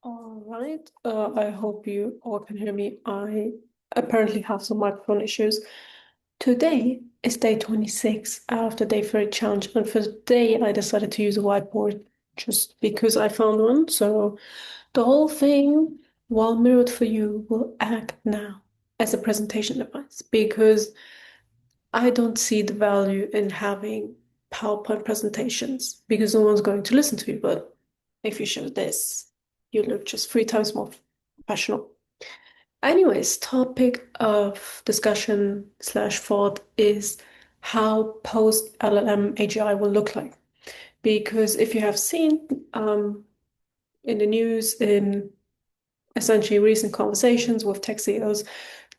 All right. I hope you all can hear me. I apparently have some microphone issues. Today is day 26 out of the day 30 challenge, and for today I decided to use a whiteboard just because I found one. So the whole thing, while mirrored for you, will act now as a presentation device because I don't see the value in having PowerPoint presentations because no one's going to listen to you. But if you show this, you look just 3 times more professional. Anyways, topic of discussion slash thought is how post LLM AGI will look like. Because if you have seen in the news, in essentially recent conversations with tech CEOs,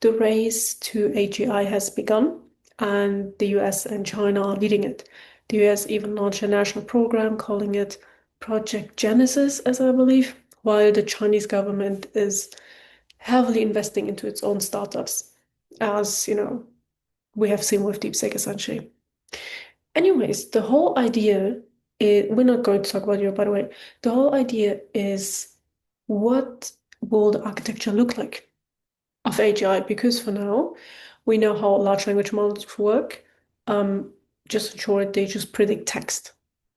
the race to AGI has begun, and the US and China are leading it. The US even launched a national program calling it Project Genesis, as I believe, while the Chinese government is heavily investing into its own startups, as you know, we have seen with DeepSeek essentially. Anyways, the whole idea is, we're not going to talk about Europe, by the way. The whole idea is what will the architecture look like of AGI? Because for now, we know how large language models work. Um, just in short, they just predict text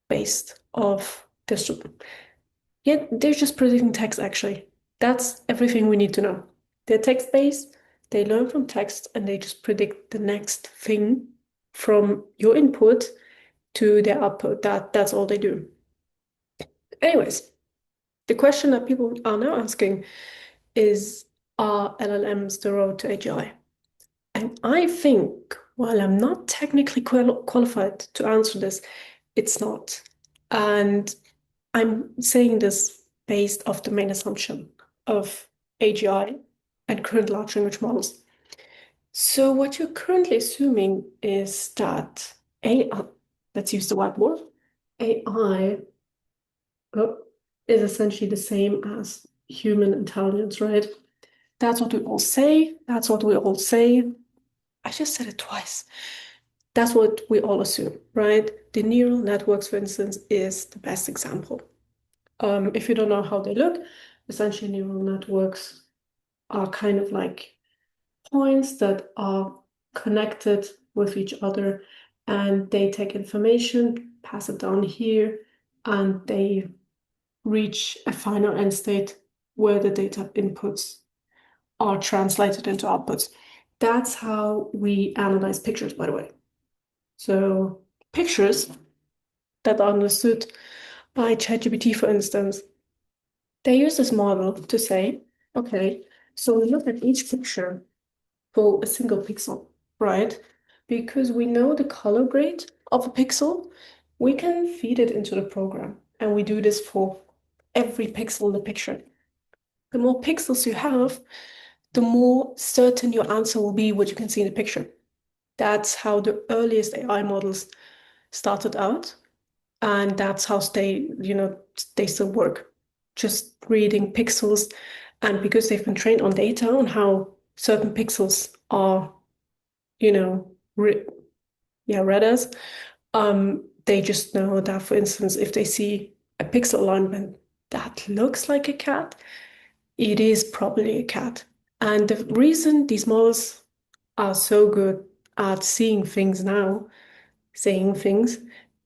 based off this. Yeah, they're just predicting text actually. That's everything we need to know. They're text-based, they learn from text, and they just predict the next thing from your input to their output. That's all they do. Anyways, the question that people are now asking is, are LLMs the road to AGI? And I think, while I'm not technically qualified to answer this, it's not. And I'm saying this based off the main assumption of AGI and current large language models. So what you're currently assuming is that AI, let's use the whiteboard, AI is essentially the same as human intelligence, right? That's what we all say. That's what we all say. I just said it twice. That's what we all assume, right? The neural networks, for instance, is the best example. If you don't know how they look, essentially neural networks are kind of like points that are connected with each other, and they take information, pass it down here, and they reach a final end state where the data inputs are translated into outputs. That's how we analyze pictures, by the way. So pictures that are understood by ChatGPT, for instance, they use this model to say, okay, so we look at each picture for a single pixel, right? Because we know the color grade of a pixel, we can feed it into the program. And we do this for every pixel in the picture. The more pixels you have, the more certain your answer will be what you can see in the picture. That's how the earliest AI models started out. And that's how they still work. Just reading pixels. And because they've been trained on data on how certain pixels are, you know, read as, they just know that, for instance, if they see a pixel alignment that looks like a cat, it is probably a cat. And the reason these models are so good at seeing things now, saying things,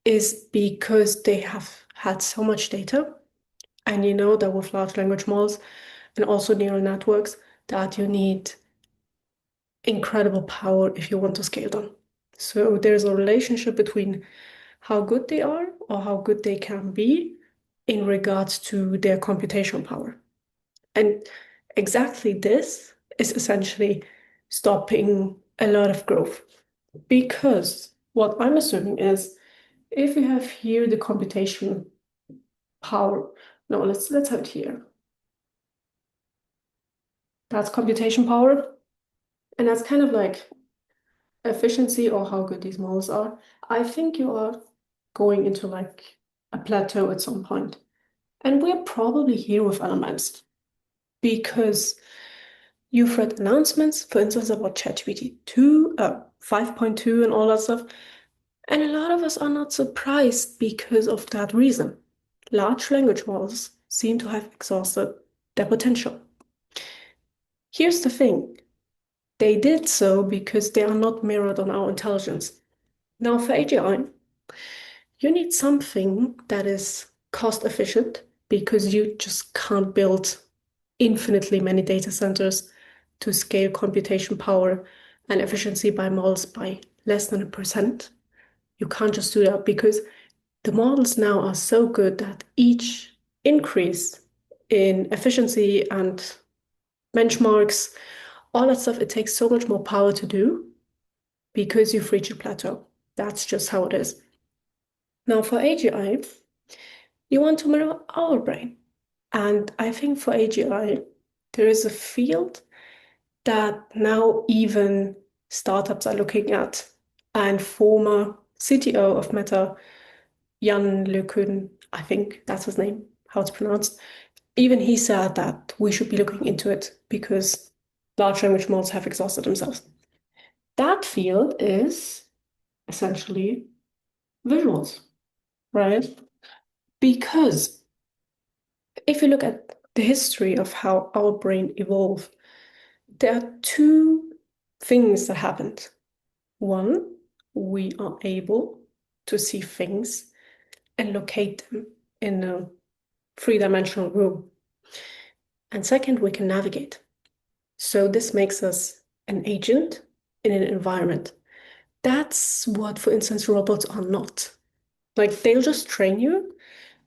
is because they have had so much data. And you know that with large language models and also neural networks, that you need incredible power if you want to scale them. So there's a relationship between how good they are or how good they can be in regards to their computational power. And exactly this is essentially stopping a lot of growth. Because what I'm assuming is, if you have here the computation power, no, let's have it here. That's computation power, and that's kind of like efficiency or how good these models are. I think you are going into like a plateau at some point. And we're probably here with LMS because you've read announcements, for instance, about ChatGPT 2, 5.2 and all that stuff. And a lot of us are not surprised because of that reason. Large language models seem to have exhausted their potential. Here's the thing. They did so because they are not mirrored on our intelligence. Now, for AGI, you need something that is cost efficient because you just can't build infinitely many data centers to scale computation power and efficiency by models by less than 1%. You can't just do that because the models now are so good that each increase in efficiency and benchmarks, all that stuff, it takes so much more power to do because you've reached a plateau. That's just how it is. Now, for AGI, you want to mirror our brain. And I think for AGI, there is a field that now even startups are looking at. And former CTO of Meta, Jan LeCun, I think that's his name, how it's pronounced, even he said that we should be looking into it because large language models have exhausted themselves. That field is essentially visuals, right? Because if you look at the history of how our brain evolved, there are two things that happened. One, we are able to see things and locate them in a three-dimensional room. And second, we can navigate. So this makes us an agent in an environment. That's what, for instance, robots are not. Like they'll just train you,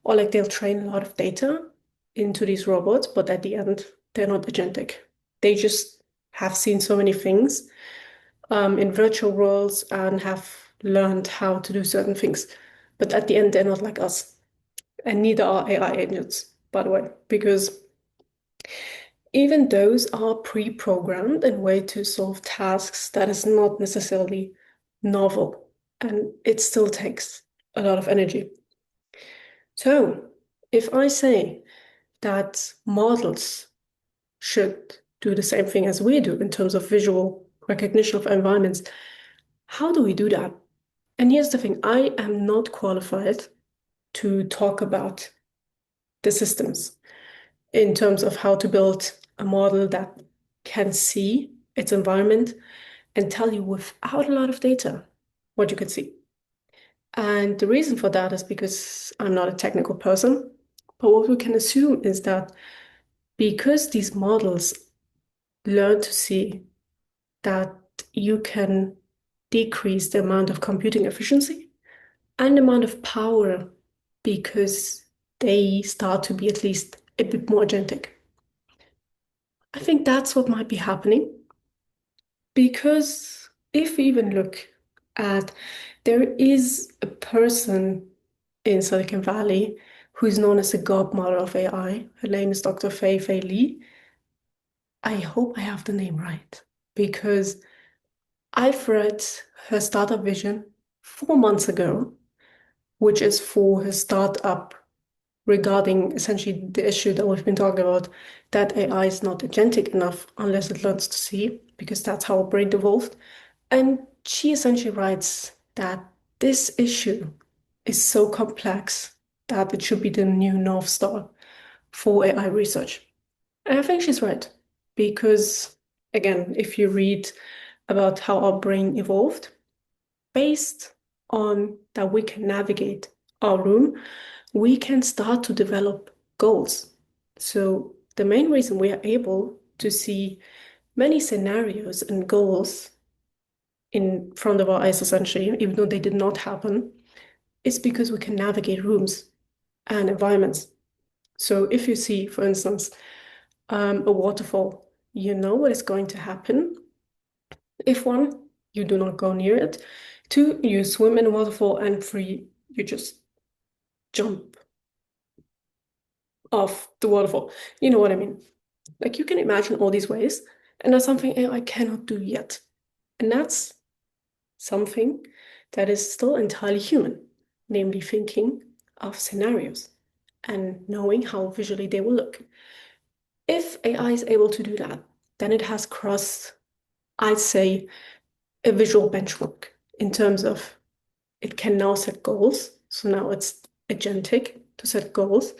or like they'll train a lot of data into these robots, but at the end, they're not agentic. They just have seen so many things in virtual worlds and have learned how to do certain things. But at the end, they're not like us. And neither are AI agents, by the way, because even those are pre-programmed in a way to solve tasks that is not necessarily novel, and it still takes a lot of energy. So if I say that models should do the same thing as we do in terms of visual recognition of environments, how do we do that? And here's the thing, I am not qualified to talk about the systems in terms of how to build a model that can see its environment and tell you without a lot of data what you can see. And the reason for that is because I'm not a technical person. But what we can assume is that because these models learn to see that you can decrease the amount of computing efficiency and the amount of power because they start to be at least a bit more agentic. I think that's what might be happening because if we even look at there is a person in Silicon Valley who's known as the godmother of AI. Her name is Dr. Fei Li. I hope I have the name right because I've read her startup vision 4 months ago, which is for her startup regarding essentially the issue that we've been talking about, that AI is not agentic enough unless it learns to see, because that's how our brain evolved. And she essentially writes that this issue is so complex that it should be the new North Star for AI research. And I think she's right, because again, if you read about how our brain evolved, based on that we can navigate our room, we can start to develop goals. So the main reason we are able to see many scenarios and goals in front of our eyes, essentially, even though they did not happen, is because we can navigate rooms and environments. So if you see, for instance, a waterfall, you know what is going to happen. If one, you do not go near it. Two, you swim in a waterfall. And three, you just jump off the waterfall. You know what I mean? Like you can imagine all these ways, and that's something AI cannot do yet. And that's something that is still entirely human, namely thinking of scenarios and knowing how visually they will look. If AI is able to do that, then it has crossed, I'd say, a visual benchmark in terms of it can now set goals. So now it's agentic to set goals,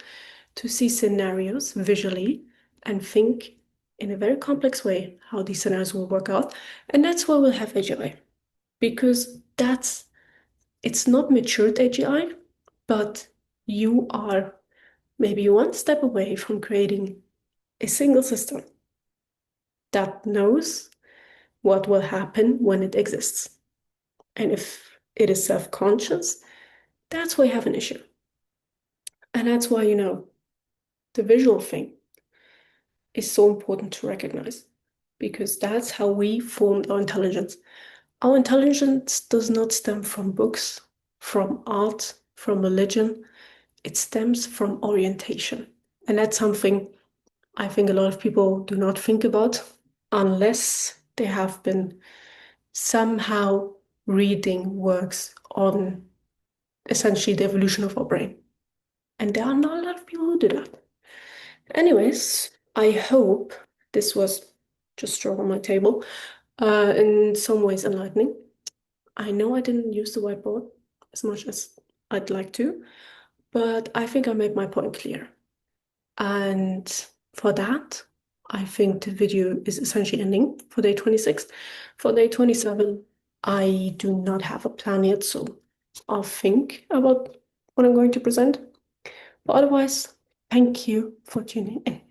to see scenarios visually, and think in a very complex way how these scenarios will work out. And that's why we'll have AGI, because it's not matured AGI, but you are maybe one step away from creating a single system that knows what will happen when it exists. And if it is self-conscious, that's where you have an issue. And that's why, the visual thing is so important to recognize, because that's how we formed our intelligence. Our intelligence does not stem from books, from art, from religion. It stems from orientation. And that's something I think a lot of people do not think about unless they have been somehow reading works on essentially the evolution of our brain. And there are not a lot of people who do that. Anyways, I hope this was just straw on my table, in some ways enlightening. I know I didn't use the whiteboard as much as I'd like to, but I think I made my point clear. And for that, I think the video is essentially ending for day 26. For day 27, I do not have a plan yet, so I'll think about what I'm going to present. But otherwise, thank you for tuning in.